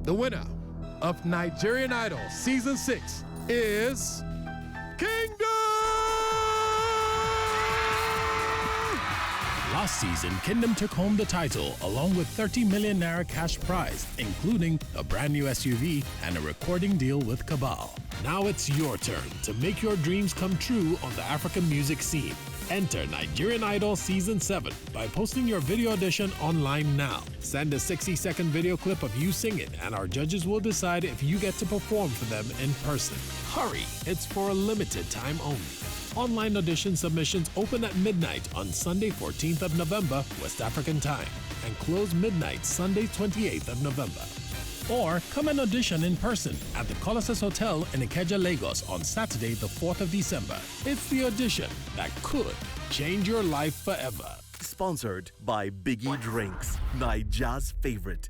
The winner of Nigerian Idol Season 6 is Kingdom! Last season, Kingdom took home the title along with 30 million naira cash prize, including a brand new SUV and a recording deal with Cabal. Now it's your turn to make your dreams come true on the African music scene. Enter Nigerian Idol Season 7 by posting your video audition online now. Send a 60-second video clip of you singing and our judges will decide if you get to perform for them in person. Hurry, it's for a limited time only. Online audition submissions open at midnight on Sunday 14th of November, West African time, and close midnight Sunday 28th of November. Or come and audition in person at the Colossus Hotel in Ikeja, Lagos on Saturday the 4th of December. It's the audition that could change your life forever. Sponsored by Biggie Drinks, Nigeria's favorite.